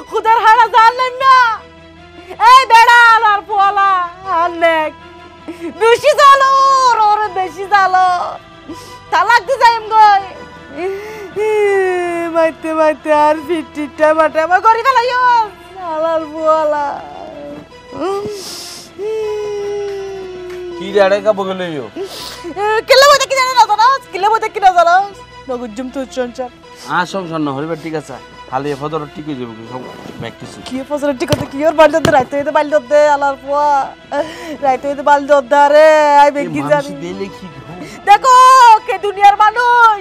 খুদার হারা জানলেন না এই বেড়া আর পোলা অনেক বেশি জালো ওর বেশি জালো তালাক দি যাইম গই মাইতে মাইতে আর ফিটিটা মাটা মা করি ফেলাইও আলাল পোলা কি রে কা বগলেইও কেলে বইতে কি জানা না জানো কেলে বইতে কি না জানো নগজম তো চঞ্চল সংসার না হইবে ঠিক আছে খালি ফদর ঠিক হয়ে যাবে সব প্র্যাকটিস কি ফসল ঠিক আছে কি ওর বালদ রাইতে হইতে বালদ দে আলার পোয়া রাইতে হইতে বালদ দারে আই বেগি জানি দেলে কি দেখো কে দুনিয়ার মানুষ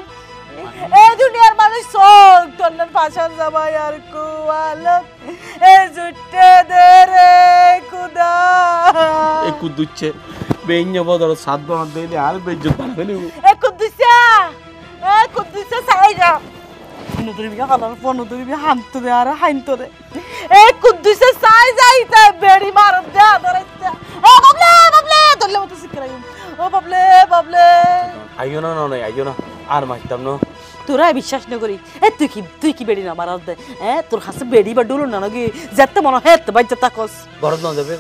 এই দুনিয়ার মানুষ সব তন্নন পাশান জামাই আর কুয়ালত এ জুটে দে রে খুদা এ কুদুচ্ছে বেইন্য বদর সাত বন দেলে আর বেজ্জত বানাবেলি এ কুদুসা সাইরা নতুন বিয়া কালার ফোন নতুন বিয়া হামতো দে আর হাইনতো দে এ কুদুসা সাই যাইতা বেড়ি মার দে ধরেছে ও বাবলে দলে মতো শিখরাই ও বাবলে আইও না না আইও না আর মাইতাম না তোরা বিশ্বাস না করি এ তুই কি বেড়ি না মারাস দে তোর হাসে বেড়ি বা ডুলো না নাকি যেতে মনে হয় বাই যেতে কস গরদ না যাবে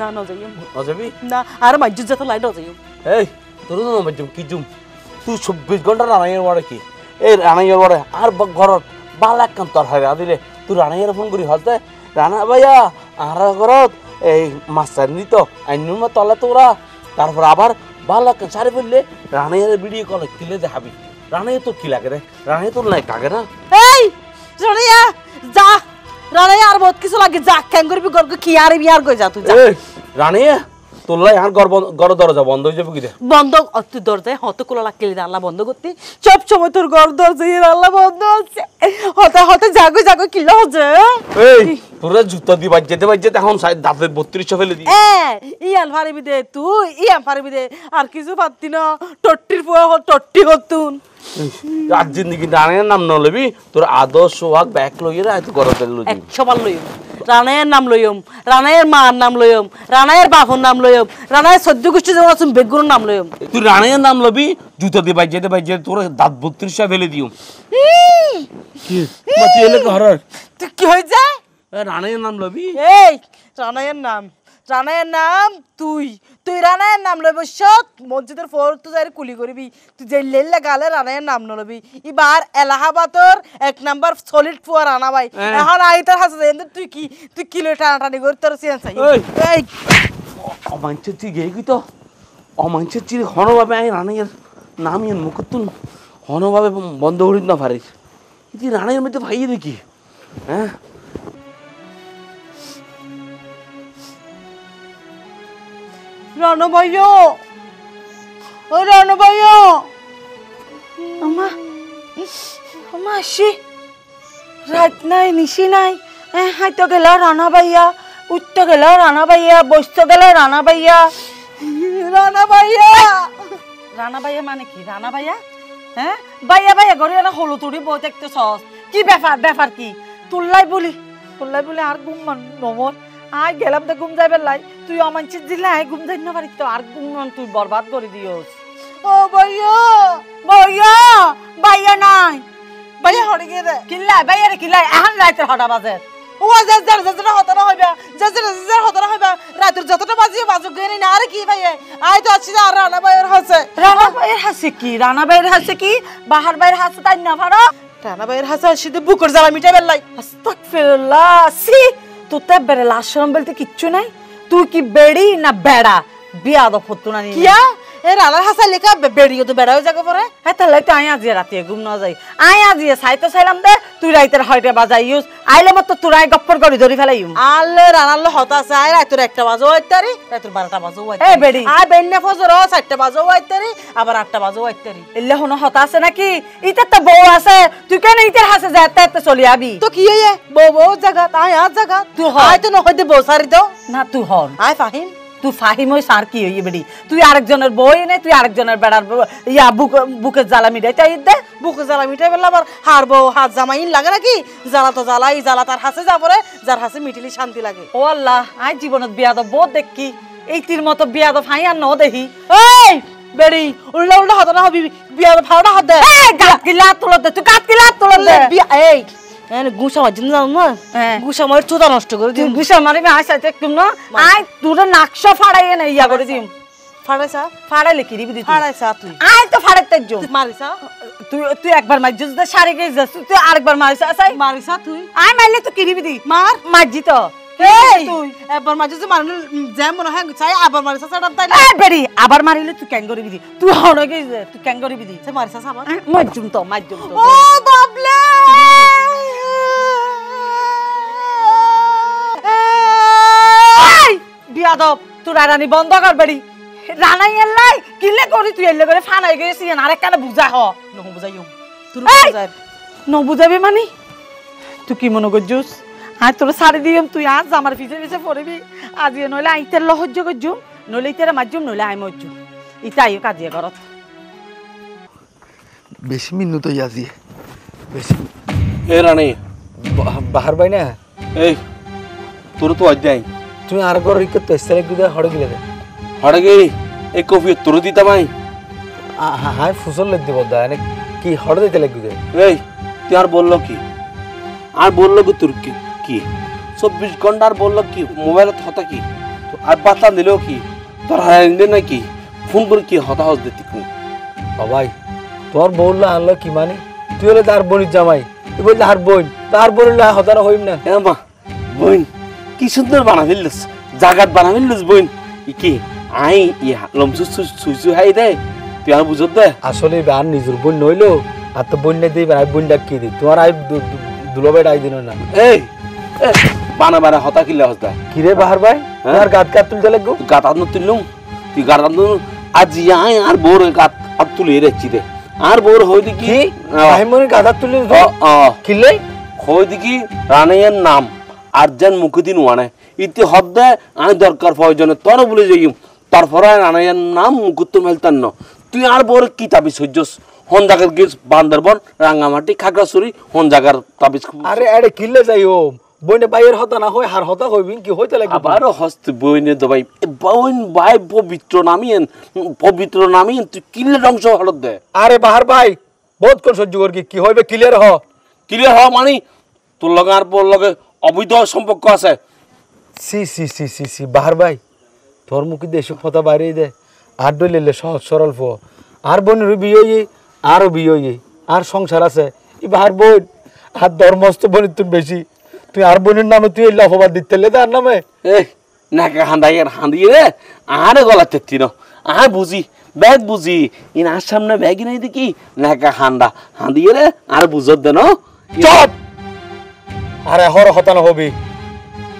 না যাইম না যাবি না আর মাইজু যেতে লাইট যাইম এই তোর না বাজুম কি জুম তুই 24 ঘন্টা রানাইয়ের ওয়ারে কি এই রানাইয়ের ওয়ারে আর ঘরত বালাক কাম তোর হারে দিলে তুই রানাইয়ের ফোন করি হতে রানা ভাইয়া আর ঘরত এই মাছার নিত আইনুর মা তলে তোরা তারপর আবার বালাক সারে বললে রানাইয়ের ভিডিও কল কিলে দেখাবি রানাইয়ে তোর কি লাগে রে রানাইয়ে তোর নাই কাগে না এই রানাইয়া যা রানাইয়া আর বহুত কিছু লাগে যা কেন করবি গরকে কি আর বিয়ার কই যা তুই যা এই রানাইয়া তোলাই আর ঘর দরজা বন্ধ হয়ে যাবে কি রে বন্ধ তুই দরজায় হতে কোলা লাগলে আল্লাহ বন্ধ করতে সব সময় তোর ঘর দরজায় আল্লাহ বন্ধ আছে হতে জাগো কিলো হচ্ছে এই তোরা জুতা দি বাজতে এখন দাঁতে 32 ফেলে দি ইয়াল ফারিবি দে তুই ইয়াম ফারিবি দে আর কিছু পারতি না টট্টির ফুয়া টট্টি হতুন আজ জিন্দগি রানাইয়ের নাম ন লবি তোর আদর্শ সোহাগ ব্যাক লইয়ে রা তুই ঘরে লই 100 বার লইম রানাইয়ের নাম লইম রানাইয়ের মার নাম লইম রানাইয়ের বাপর নাম লইম রানাইয়ের সদ্য গোষ্ঠী যেমন আছেন বেগুনের নাম লইম তুই রানাইয়ের নাম লবি জুতা দি বাজতে তোর দাঁত 32 ফেলে দিও কি মতি এলে ঘরের তুই কি হই যায় রানাইয়ের নাম লবি এই রানাইয়ের নাম তুই রানাইয়ের নাম লইব সত মসজিদের ফোর তুই যাই কুলি করবি তুই যে লেলে গালে রানাইয়ের নাম নলবি এবার এলাহাবাদর 1 নাম্বার সলিড ফুয়া রানা ভাই এখন আইতার হাসে তুই কিলো টানাটানি করে তোর চেঞ্জ চাই এই অমাঞ্চের তুই গে কি তো অমাঞ্চের চির হনভাবে আই রানাইয়ের নাম ইন মুকুতুন হনভাবে বন্ধ করিত না পারিস তুই রানাইয়ের মধ্যে ভাইয়ে দেখি হ্যাঁ রানা ভাইও আমা আসি রাত নাই নিশি নাই হাইতো গেল রানা ভাইয়া উঠতে গেল রানা ভাইয়া বসতে গেল রানা ভাইয়া মানে কি রানা ভাইয়া হ্যাঁ ভাইয়া ঘরে না হলু তুড়ি বই দেখতে সস কি ব্যাপার কি তুললাই বলি আর ঘুম নমর আই গেলাম তো ঘুম যাইবার লাই তুই অমানচিত দিলে আই ঘুম যাই না পারি তো আর ঘুম তুই বরবাদ করে দিওস ও ভাইয়া নাই ভাইয়া হড়ে গে রে কিল্লাই এখন রাতের হড়া বাজে ও যতটা হতরা হইবা রাতের যতটা বাজুক গেনি না আর কি ভাইয়া আই তো আছি আর রানা ভাইয়ের হাসে কি বাহার ভাইয়ের হাসে তাই না পারো রানা ভাইয়ের হাসে আসিতে বুকের জ্বালা মিটাই বেলাই আস্তাগফিরুল্লাহ সি তোতে বেড়ে আশ্রম বলতে কিচ্ছু নাই তুই কি বেড়ি না বেড়া বিয়াদব হতো না কিয়া এ রানার হাসা লেখা বেড়িও তো বেড়াও জায়গা পরে হ্যাঁ তাহলে তো আই আজি রাতে ঘুম না যাই আই আজি সাইতো চাইলাম দে তুই রাইতের হয়টা বাজাই ইউজ আইলে মত তোরাই গপ্পর করে ধরি ফেলাই আলে রানার হতা আছে আই রাতের 1টা বাজো আইতারি রাতের 12টা বাজো আইতারি এ বেড়ি আই বেন্নে ফজর 4টা বাজো আইতারি আবার 8টা বাজো আইতারি এলে হনো হতা আছে নাকি ইতে তো বউ আছে তুই কেন ইতের হাসে যাতে এত চলি আবি তো কি হইয়ে বউ জায়গা তাই আর জায়গা তুই আই তো নহইতে বউ সারি দাও না তুই হন আই ফাহিম তুই ফাহিম ওই সার কি হইয়ে বেড়ি তুই আরেকজনের বই নে তুই আরেকজনের বেড়ার ইয়া বুকের জ্বালা মিটাই তাই দে বুকের জ্বালা মিটাই বললে আবার হারবো হাত জামাইন লাগে নাকি জ্বালা তো জ্বালাই জ্বালা তার হাসে যা পরে যার হাসে মিটিলি শান্তি লাগে ও আল্লাহ আই জীবনত বিয়াদব বহুত দেখি এই তীর মতো বিয়াদব হাই আর ন দেখি এই বেড়ি উল্টা হতো না হবি বিয়াদব ভাড়া হাত দে এই গাত গিলা তোল দে তুই গাত গিলা তোল দে এই গুসা মার জন্য না গুসা মার চোদা নষ্ট করে দিম গুসা মারি আই সাইতে একদম না আই তোরে নাকশা ফাড়াই না ইয়া করে দিম ফাড়াইছা ফাড়াইলে কি দিবি ফাড়াইছা তুই আই তো ফাড়াইতে জম মারিছা তুই একবার মারছিস তো সারে গেছ তুই আরেকবার মারিছা আই মারিছা তুই আই মারলে তো কি দিবি মারজি তো এই তুই একবার মারছিস মারলে জ্যাম মনে হয় চাই আবার মারিছা সাড়া তাইলে এই বেরি আবার মারিলে তুই কেন করবি তুই হড় গেছ তুই কেন করবি সে মারিছা আবার মারজুম তো ও বাবলে বিয়াদব তুই রানী বন্ধ কর বেড়ি রানাই এলাই কিলে করি তুই এলে করে ফানাই গেছিস আরেক কানে বুঝা হ নহ বুঝাইও তুই বুঝাই ন বুঝাবি মানে তুই কি মনে করছিস আজ তোর সারি দিম তুই আজ আমার পিছে পিছে পড়বি আজ নইলে আইতের লহজ্জ করছুম নইলে ইতেরা মারজুম নইলে আই মরজুম ইতা আইও কাজিয়ে করত বেশি মিন্নু তো ইয়াজি বেশি এ রানী বাহার ভাই না এই তোর তো অধ্যায় তুমি আর ঘর রিকে তো এসে গুদা হড়ে গিলে দে হড়ে গেই এই কফি তোর দিতা মাই হাই ফুসল লই দিব দা মানে কি হড়ে দিতে লাগি দে এই তুই আর বললো কি আর বললো কি তোর কি 24 ঘন্টা আর বললো কি মোবাইলত হতা কি আর বাতা দিলেও কি তোর হারাইন্দে নাকি ফোন করে কি হতাহস দিতি কোন ভাই তোর বললা আনলো কি মানে তুই হলে তার বোনের জামাই তুই বললি আর বোন তার বোনের হতারা হইম না এ মা বোন কি সুন্দর বানা ফেললস জাগাত বানা ফেললস বোন কি আই ইয়া লমসু সুসু হাই দে তুই আর বুঝত দে আসলে আর নিজের বোন নইলো আর তো বোন নেই দিই বোন ডাক কি দি তোমার আই দুলোবে ডাই দিন না এই বানা বানা হতা কিলে হসদা কি রে বাহার ভাই আর গাত গাত তুলতে লাগো গাত আন তুললুম তুই গাত আন আজ আই আর বোর গাত আর তুলে রেছি দে আর বোর হইদি কি আই মনে গাত তুলি কিলে হইদি কি রানাইয়ের নাম আরজান মুকুদিন ওয়ানে ইতি হদ্দে আই দরকার প্রয়োজনে তোর বলে যাইম তারপরে রানাইয়ের নাম মুকুত মেলতান ন তুই আর বোর কি তাবিজ হইছস হন জায়গার গিস বান্দরবন রাঙ্গামাটি খাগড়াছড়ি হন জায়গার তাবিজ আরে আরে কিলে যাইও বইনে বাইয়ের হতা না হয় হার হতা হইবি কি হইতে লাগবে আবার হস্ত বইনে দবাই বইন ভাই পবিত্র নামিয়েন তুই কিলে ধ্বংস হলত দে আরে বাহার ভাই বহুত কোন সহ্য কর কি হইবে ক্লিয়ার হ ক্লিয়ার হ মানে তোর লগে আর বোর লগে অবৈধ সম্পর্ক আছে সি সি সি সি সি বাহার ভাই তোর মুখে দেশে কথা বাইরে দে আর ডইলে সহজ সরল ফো আর বোনের বিয়ে আরো বিয়ে আর সংসার আছে ই বাহার বোন আর ধর্মস্থ বোনের তুই বেশি তুই আর বোনের নামে তুই অপবাদ দিতে তার নামে নাকা হাঁদিয়ে রে আরে গলা তেত্তি ন আর বুঝি ব্যাগ বুঝি ইন আর সামনে ব্যাগই নাই দেখি নাকা হাঁদিয়ে রে আর বুঝত দে ন চপ আরে হর হতানো হবি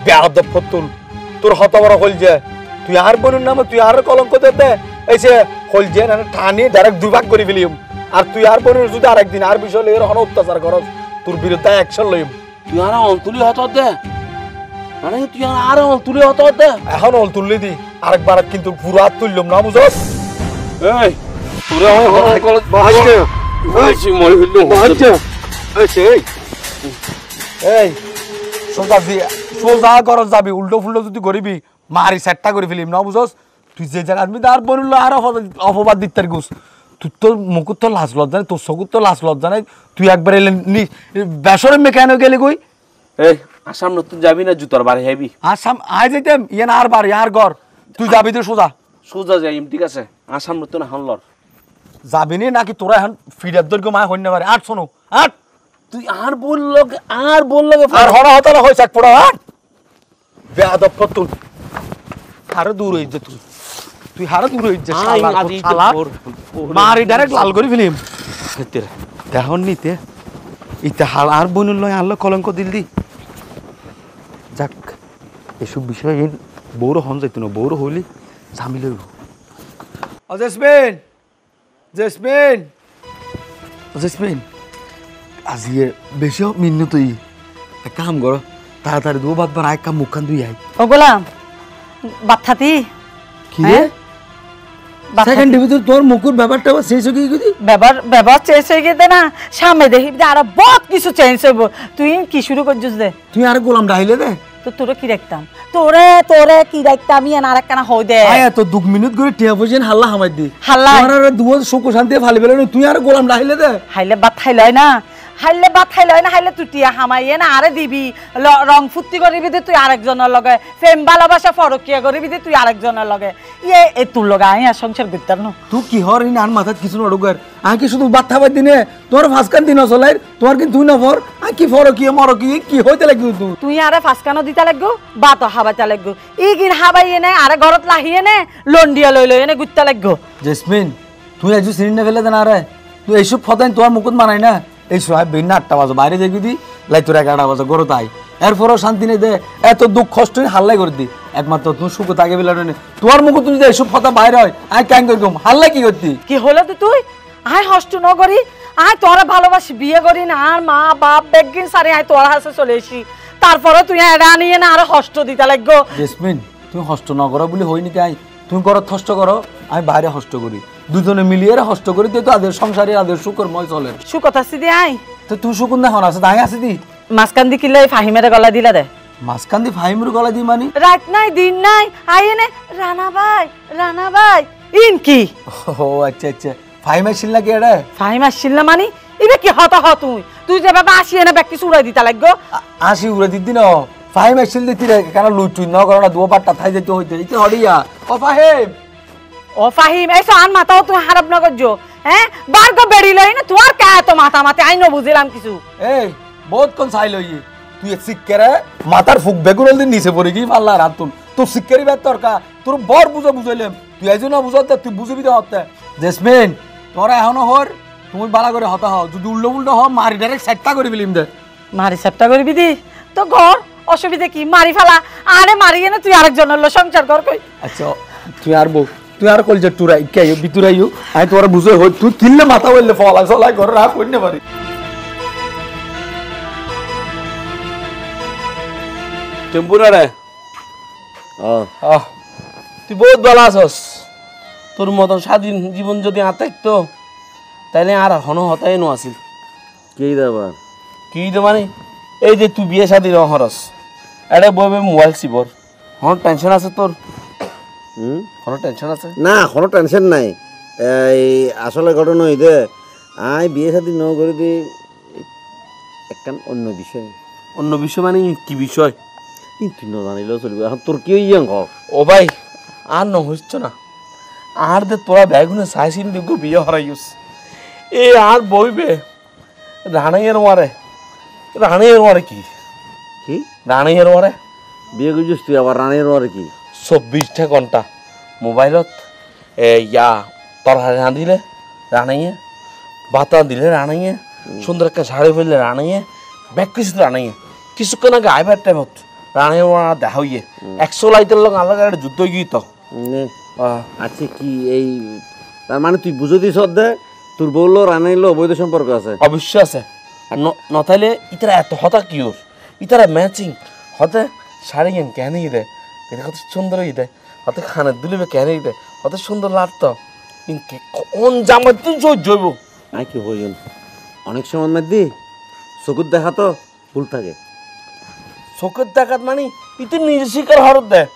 বেয়াদ ফতুল তোর হত বড় হল যে তুই আর বোনের নামে তুই আর কলঙ্ক দে এসে হল যে না ঠানি ডাইরেক্ট দুই ভাগ করে ফেলিম আর তুই আর বোনের যদি আরেকদিন আর বিষয় লইর হন অত্যাচার করস তোর বিরুদ্ধে অ্যাকশন লইম তুই আর অন্তুলি হত দে মানে তুই আর অন্তুলি হত দে এখন অল তুললি দি আরেকবার কিন্তু পুরো হাত তুললাম না বুঝছ এই পুরো হয় কল বাহাজে এই মই হইলো বাহাজে এই সোজা করস যাবি উল্টো ফুল্টো যদি করিবি মারি সেটটা করে ফেলিম না বুঝছ তুই যে জায়গা আসবি আর বললো আর অপবাদ দিতে গুস তুই তোর মুকুর তো লাশ লজ্জা নেই তোর চকুর তো লাশ লজ্জা নেই তুই একবার এলে বেসরে মেকানো গেলি কই এই আসাম নতুন যাবি না জুতার বাড়ি হেবি আসাম আয় যেতাম ইয়ান আর বাড়ি আর ঘর তুই যাবি তো সোজা সোজা যাইম ঠিক আছে আসাম নতুন হামলর যাবি নি নাকি তোরা এখন ফিরার দৈর্ঘ্য মায় হইতে পারে আট শোনো আট তুই আর বললো আর হরা হতালা হয়েছে এক পড়া আট বেয়াদব তুই আরো দূর হয়ে তুই তুই হারো দূর হয়ে মারি ডাইরেক্ট লাল করে ফেলিম এখন নিতে ইতে হাল আর বনুল লয় আনলো কলঙ্ক দিল দি যাক এসব বিষয় বৌর হন যাইতো না বৌর হইলি ঝামিল হইব জেসমিন জেসমিন জেসমিন আজি বেশি মিন্ন তুই এক কাম কর তাড়াতাড়ি দু বাদ বার এক কাম মুখখান দুই আই ও গোলাম বাচ্চাতি কি রে সেকেন্ড ভিতর তোর মুকুর ব্যাপারটা শেষ হয়ে গেছে ব্যাপার চেঞ্জ হয়ে গেছে না সামনে দেখি আরো বহুত কিছু চেঞ্জ হইব তুই কি শুরু করছিস দে তুই আর গোলাম রাহিলে দে তো তোরে কি দেখতাম তোরে কি দেখতাম ইয়ান আর একখানা হই দে আয় তো 2 মিনিট করে টিয়া পয়সা হাল্লা হামাই দি হাল্লা আর দুও সুখ শান্তি ফালি বেলে তুই আর গোলাম রাহিলে দে হাইলে বাত খাইলয় না হাইলে ভাত খাইলে হয় না হাইলে তুটিয়া হামাইয়ে না আরে দিবি রং ফুর্তি করবি দে তুই আরেকজনের লগে প্রেম ভালোবাসা ফরকিয়া করবি দে তুই আরেকজনের লগে ইয়ে এ তোর লগে আই আর সংসার করতাম না তুই কি হর ইন আন মাথাত কিছু নড়ুগার আই কি শুধু বাত খাবার দিনে তোর ফাঁসকান দিন চলাই তোমার কি তুই না ফর আই কি ফর কি হইতে লাগি তুই আরে ফাঁসকানো দিতে লাগবো বাত হাবাইতে লাগবো ই কিন হাবাইয়ে নে আরে ঘরত লাহিয়ে নে লন্ডিয়া লই এনে গুত্তা লাগবো জেসমিন তুই আজ সিরিন না ফেলে দেন আরে তুই এইসব ফদাইন তোমার মুকুট মানাই না এই সময় বিনা 8টা বাজে বাইরে যাবি দি লাই তোর 11টা বাজে গরো তাই এরপরও শান্তি নেই দে এত দুঃখ কষ্ট হাল্লাই করে দি একমাত্র তুই সুখ থাকে বেলা তোমার মুকুট তুমি এইসব ফদা বাইরে হয় আই ক্যাং করি হাল্লাই কি করতি কি হলো তো তুই আয় হষ্ট ন করি আয় তোরা ভালোবাসি বিয়ে করি না আর মা বাপ বেগিন সারি আয় তোর হাসে চলে এসি তারপরে তুই এড়া নিয়ে না আর হষ্ট দিতে লাগবো জেসমিন তুমি হষ্ট ন করো বলে হইনি কাই তুমি করো হষ্ট করো আমি বাইরে হষ্ট করি দুজনে মিলিয়ে হষ্ট করি তো আদের সংসারে আদের সুকরময় চলে সুকথা সিদি আই তো তুই সুকুন দেখুন আছে তাই আছে দি মাঝখান দি কিলে ফাহিমের গলা দিলা দে মাঝখান দি ফাহিমের গলা দি মানে রাত নাই দিন নাই আইয়ে নে রানা ভাই ইন কি ও আচ্ছা আচ্ছা ফাহিম আসছিল নাকি এটা ফাহিম আসছিল না মানি ইবে কি হত হ তুই যে বাবা আসিয়ে না ব্যাগ কিছু উড়াই দিতা লাগবো আসি উড়ে দিদি না ফাহিম আসছিল দিতি রে কেন লুচুই ন করো না দুও পাট্টা থাই যেতে হইতে এই হড়িয়া ও ফাহিম এই আন মাথাও তুমি হারাপ না করছো হ্যাঁ বার গো বেড়ি লই না তোমার কে এত মাথা মাথা আই ন বুঝিলাম কিছু এই বহুত কোন চাই লই তুই এক সিক্কেরে মাথার ফুক বেগুন দিন নিচে পড়ে গই পাল্লা রাতুন তোর সিক্কেরি বেত তরকা তোর বর বুঝাইলাম তুই আইজ না বুঝাতে তুই বুঝবি তো হতে জেসমিন তোরা এখনো হর তুমি বালা করে হতা হও যদি উল্টো হ মারি ডাইরেক্ট সেটটা করে ফেলিম দে মারি সেটটা করবি দি তো ঘর অসুবিধা কি মারি ফেলা আরে মারিয়ে না তুই আরেকজনের সংসার কর কই আচ্ছা তুই আর বউ তুই আর কল যে টুরাই কে বিতুরাইও আমি তোরা বুঝে হই তুই কিনলে মাথা বললে ফলা চলাই করে রাখ কইনে পারি টেম্পুরারে তুই বহুত ভালো আছস তোর মতন স্বাধীন জীবন যদি না থাকতো তাইলে আর হনো হতাই নো আসিল কি দাবার কি দে মানে এই যে তুই বিয়ে শাদী হরস এটা বইবে মোবাইল চিবর হন টেনশন আছে তোর কোনো টেনশন আছে না কোনো টেনশন নাই এই আসলে ঘটনা হইতে আই বিয়ে শাদী ন করে দি একখান অন্য বিষয় মানে কি বিষয় তুই ন জানিলেও চলবে এখন তোর কি ইয়াং হ ও ভাই আর ন হইছ না আর দে তোরা ব্যাগুনে সাইসিন দিগো বিয়ে হরাইস এ আর বইবে রানাইয়ের মারে কি কি রানাইয়ের মারে বিয়ে করছিস তুই আবার রানের আর কি 24টা ঘন্টা মোবাইলত ইয়া তরকারি রাঁধিলে রানাইয়ে ভাত দিলে রানাইয়ে সুন্দর একটা শাড়ি ফেললে রানাইয়ে ব্যাগ কিছু রানাইয়ে কিছুক্ষণ আগে আইবার টাইমত রানাইয়ের মারা দেখা হইয়ে 100 লাইটের লোক আলাদা একটা যুদ্ধ গিয়ে তো আচ্ছা কি এই তার মানে তুই বুঝে দিস দে তোর বললো রানাইলো অবৈধ সম্পর্ক আছে অবশ্য আছে নথাইলে ইতারা এত হতা কি ওর ইতারা ম্যাচিং হতে শাড়ি কেন দেয় এটা কত সুন্দর দেয় হতে খানের দুলিবে কেন দেয় কত সুন্দর লাগতো কোন জামা তুই জৈব আই কি হইন অনেক সময় মধ্যে চকুর দেখা তো ভুল থাকে চোখের দেখাত মানে ইতি নিজে শিকার হরত দেয়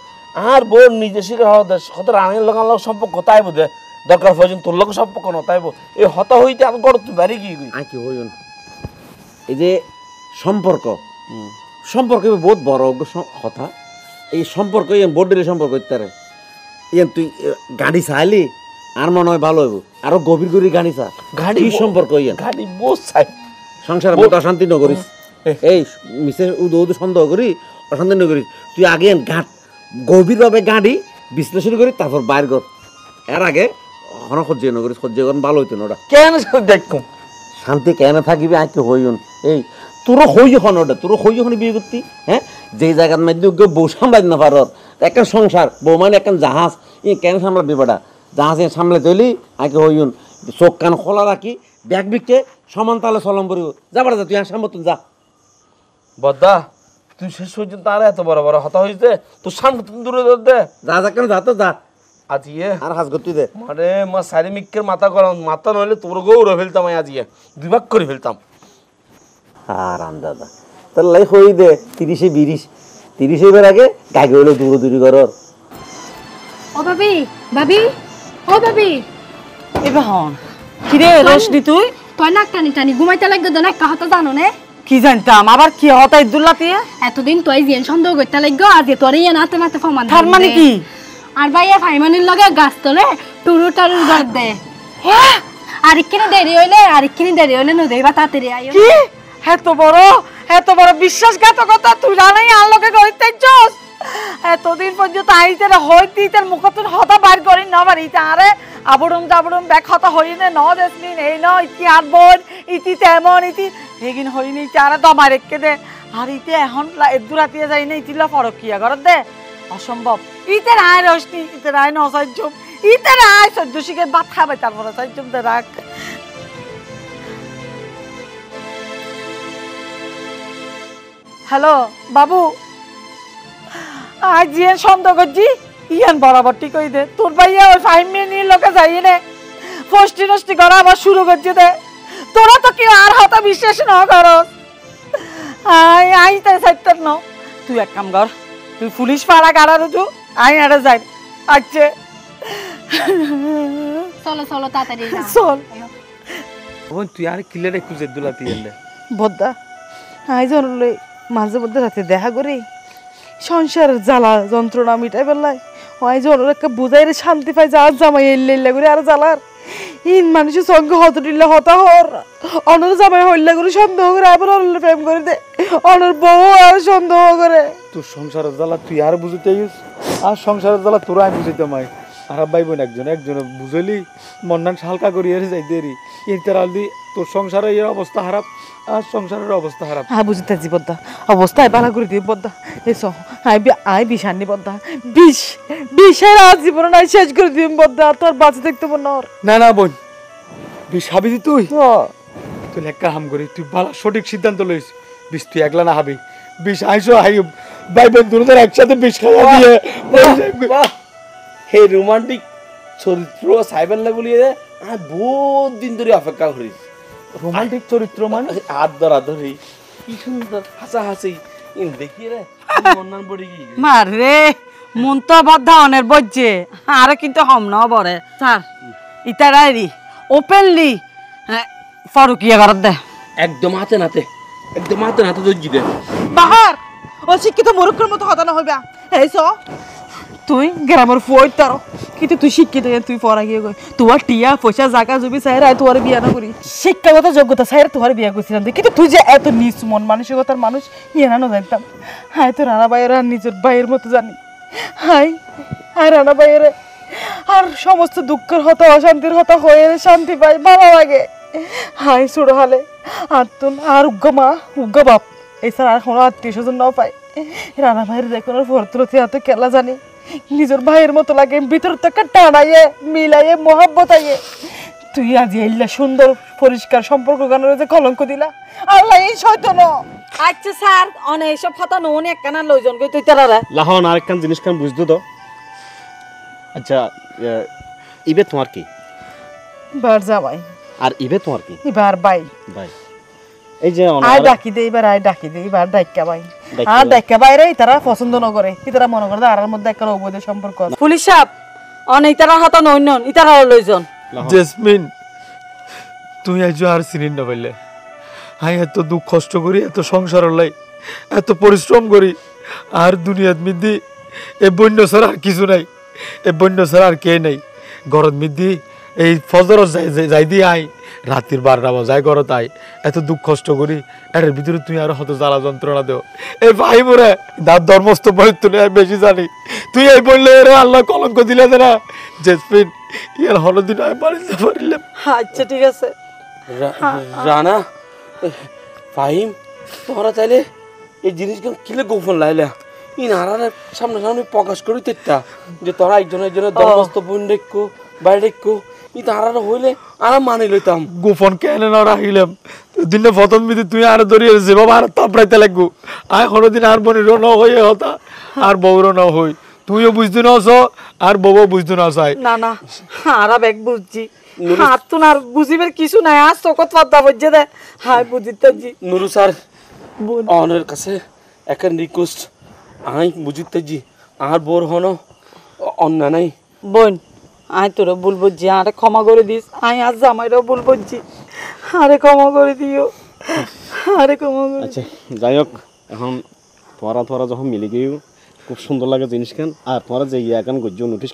আর বোর নিজে শিকার হরত দেয় কত রানীর লোক সম্পর্ক তাই বোধে দরকার প্রয়োজন তোর লোক সম্পর্ক নতাইব এই হতা হইতে আর গড় তুই বাড়ি কি আই কি হইন এই যে সম্পর্ক বহুত বড় কথা এই সম্পর্ক বডির সম্পর্ক ইত্যারে তুই গাড়ি চাইলি আর মনে হয় ভালো হইব আরো গভীর গভীর গাড়ি চা গাড়ি সম্পর্ক গাড়ি বোঝ চাই সংসার বহুত অশান্তি নকরিস এই মিসে উদো সন্দেহ করি অশান্তি নকরিস তুই আগে গভীরভাবে গাড়ি বিশ্লেষণ করি তারপর বাইর কর এর আগে হন সহ্য নকরিস সহ্য করেন ভালো হইতো না ওটা কেন দেখুন শান্তি কেন থাকিবি আঁকে হইন এই তোরও হই হন ওটা তোরও হই হন বিয়ে করতি হ্যাঁ যে জায়গার মধ্যে বউ সামলাইতে না পারর একটা সংসার বউ মানে একটা জাহাজ কেন সামলাবি বেটা জাহাজ সামলে তৈলি আঁকে হইন চোখ কান খোলা রাখি ব্যাগ বিককে সমান তালে চলম করিব যা বেটা যা তুই আর সামতন যা বদ্দা তুই শেষ পর্যন্ত আর এত বড় বড় হতা হয়েছে তোর সামনে তুমি দূরে দে যা যা কেন যা তো যা আজিয়ে আর হাস করতে দে আরে মা সারি মিক্কের মাথা গরম মাথা নইলে তোর গৌর ফেলতাম আজিয়ে দুই ভাগ করে ফেলতাম আর দাদা তার লাই হই দে 30-20 এবার আগে গাগে হইলে দূরি করর ও ভাবি ও ভাবি এবার হন কিরে রোশনি তুই তো কয় নাক টানি টানি ঘুমাইতে লাগবে তো নাক কথা জানো না কি জানতাম আবার কি হতা ইদুল্লাহ দিয়ে এতদিন তুই জিয়ান সন্দেহ করতে লাগবে আজ তোর ইয়ে নাতে নাতে ফমান তার মানে কি আর ভাইয়া ফাইমানির লগে গাছ তোলে টুরু টারুর গড় দে আরেকখানে দেরি হইলে নদী বা তাড়াতাড়ি আইও কি এত বড় বিশ্বাসঘাতকতা তুই জানাই আলোকে কইতে চাস এতদিন পর্যন্ত আইতে হইতি তার মুখতুন হতা বার করি না বাড়িতে আরে আবড়ুম ব্যাক হতা হইনে ন দেসমিন এই ন ইতি আর বোন ইতি তেমন ইতি হেগিন হইনি চারা দমা রেখে দে আর ইতে এখন দুরাতিয়া যাই না ইতিলা ফরক কিয়া ঘর দে অসম্ভব ইতে রায় রশনি ইতে রায় নসাইজম ইতে রায় সদ্যশিকে ভাত খাবে তারপরে সাইজম দে রাখ হ্যালো বাবু আজ যে সন্দেহ করছি ইয়ান বরাবর ঠিক হই দে তোর ভাইয়া ওই 5 মিনিট লোকে যাই নে ফষ্টি নষ্টি করা আবার শুরু করছে দে তোরা তো কি আর হতা বিশ্বাস না করস আই তাই সাইতার ন তুই এক কাম কর তুই পুলিশ পাড়া গাড়া রুজু আই আরে যাই আচ্ছা চলো তাড়াতাড়ি চল বোন তুই আর কিলেরে খুঁজে দুলাতি এলে বদ্দা আই জনলে মাঝে মধ্যে রাতে দেখা করি সংসারের জ্বালা যন্ত্রণা মিটাই পেলাই ওই জনের একটা বুঝাই রে শান্তি পাই যা জামাই এল্লা করে আর জ্বালার ইন মানুষের সঙ্গে হতটিল্লা হতা হর অনর জামাই হইল্লা করে সন্দেহ করে আবার অনর প্রেম করে দে অনর বউ আর সন্দেহ করে তোর সংসারের জ্বালা তুই আর বুঝতে আর সংসারের জ্বালা তোরা আমি বুঝতে মাই আর ভাই বোন একজন বুঝলি মন্নান হালকা করি এর যাইতে রি ইন্টার আলদি তোর সংসারের এর অবস্থা খারাপ আর সংসারের অবস্থা খারাপ হ্যাঁ বুঝতে বদ্দা অবস্থায় ভালো করে দিই বদ্দা এসো আই বিষ আনি বদ্দা বিষের আজ জীবন নাই শেষ করে দিই বদ্দা তোর বাঁচে দেখতে মনে হর না বোন বিষ হাবি তুই তুই লেখা হাম করি তুই ভালো সঠিক সিদ্ধান্ত লইস বিষ তুই একলা না হাবি বিষ আইসো ভাই বোন দুজনের একসাথে বিষ খাওয়া দিয়ে হে রোমান্টিক চরিত্র সাইবার লাগুলিয়ে আমি বহুত দিন ধরে অপেক্ষা করি রোমান্টিক চরিত্র মানে হাত ধরা ধরি কি সুন্দর হাসি দেখিয়ে রে মন্নান পড়ে গিয়ে মার রে মন তো বদ্ধা অনের বজ্জে আরে কিন্তু হম ন বরে স্যার ইতারাইরি ওপেনলি ফারুকিয়া ঘর দে একদম হাতে নাতে দর্জি দে বাহার অশিক্ষিত মূর্খের মতো হতানো হইবা এইস তুই গ্রামের ফুয়াই তার কিন্তু তুই শিক্ষিত তুই পড়া গিয়ে গই তোমার টিয়া পয়সা জায়গা জমি চাইরা তোমার বিয়া না করি শিক্ষাগত যোগ্যতা চাইরা তোমার বিয়া করছিলাম কিন্তু তুই যে এত নিচ মন মানসিকতার মানুষ ইয়ে না জানতাম হাই তো রানা ভাইয়ের আর নিজের ভাইয়ের মতো জানি হাই রানা ভাইয়ের আর সমস্ত দুঃখের হতা অশান্তির হতা হয়ে শান্তি পাই ভালো লাগে হাই ছোট হালে আর তুন আর উগ্গা বাপ এছাড়া আর কোনো আত্মীয় স্বজন নাও পাই রানা ভাইয়ের দেখুন ভরতুলতি এত কেলা জানি নিজের ভাইয়ের মতো লাগে ভিতর থেকে টানাইয়ে মিলাইয়ে মহাব্বত আইয়ে তুই আজ এল্লা সুন্দর পরিষ্কার সম্পর্ক গানের যে কলঙ্ক দিলা আল্লাহ এই শয়তান আচ্ছা স্যার অনেক এসব কথা নন একখানা লইজন কই তুই তারা লাহন আরেকখান জিনিস খান বুঝতো তো আচ্ছা ইবে তোমার কি বার জামাই আর ইবে তোমার কি এবার ভাই এই যে আই ডাকি দে এবার ডাক্কা ভাই আর ডাক্কা বাইরে তারা পছন্দ ন করে তারা মনে করে আর মধ্যে একটা অবৈধ সম্পর্ক পুলিশ সাহেব অনেক তারা হাত নইন ইতারা লইজন জেসমিন তুই আজ আর চিনি না পাইলে আমি এত দুঃখ কষ্ট করি এত সংসার লাই এত পরিশ্রম করি আর দুনিয়াত মিদি এ বন্য ছাড়া আর কিছু নাই এ বন্য ছাড়া আর কে নাই গরত মিদি এই ফজর যাই দিয়ে আই রাতের 12টা বাজায় গরত আই এত দুঃখ কষ্ট করি এর ভিতরে তুই আর হত জ্বালা যন্ত্রণা দেও এই ভাই মোরে দাঁত ধর্মস্থ পরিত্য আমি বেশি জানি তুই এই বললে রে আল্লাহ কলঙ্ক দিলে না জেসমিন ইয়ার হলদিন আমি বাড়িতে পারিলাম আচ্ছা ঠিক আছে রানা ফাহিম তোরা চাইলে এই জিনিসগুলো কিলে গোপন লাইলা ই নারানের সামনে প্রকাশ করি তেটা যে তোরা একজনের ধর্মস্থ বোন দেখো বাইরে দেখো ই তারা হইলে আর মানি লইতাম গোপন কেন না রাখিলাম দিনে প্রথম বিধি তুই আর ধরিয়ে যে বাবা আর তাপড়াইতে লাগবো আয় কোনোদিন আর বোনেরও ন হয়ে হতা আর বউরও ন হই তুইও বুঝতে নস আর বউও বুঝতে না চাই না আর ব্যাগ বুঝছি হাত তো আর বুঝিবার কিছু নাই আজ চকত পাতা বজ্জে দে হাই বুঝিতে জি নুরু স্যার অনের কাছে একটা রিকোয়েস্ট আই বুঝিতে জি আর বোর হনো অন্য নাই বোন আই তোরা বলবো জি আরে ক্ষমা করে দিস আই আজ জামাইরাও বলবো জি আরে ক্ষমা করে দিও, আরে ক্ষমা করে। আচ্ছা যাই হোক, এখন তোরা যখন মিলে গিয়েও খুব সুন্দর লাগে জিনিসখান। আর তোরা যে ইয়াখান গজ্জো নোটিশ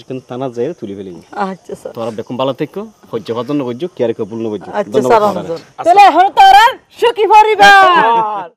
খান থানা যায় তুলি ফেলি। আচ্ছা স্যার, তোরা বেকম ভালো থেকো, সহ্য করার জন্য গজ্জো, কেয়ারে কবুল না গজ্জো। আচ্ছা স্যার, তাহলে এখন তোরা সুখী পরিবার।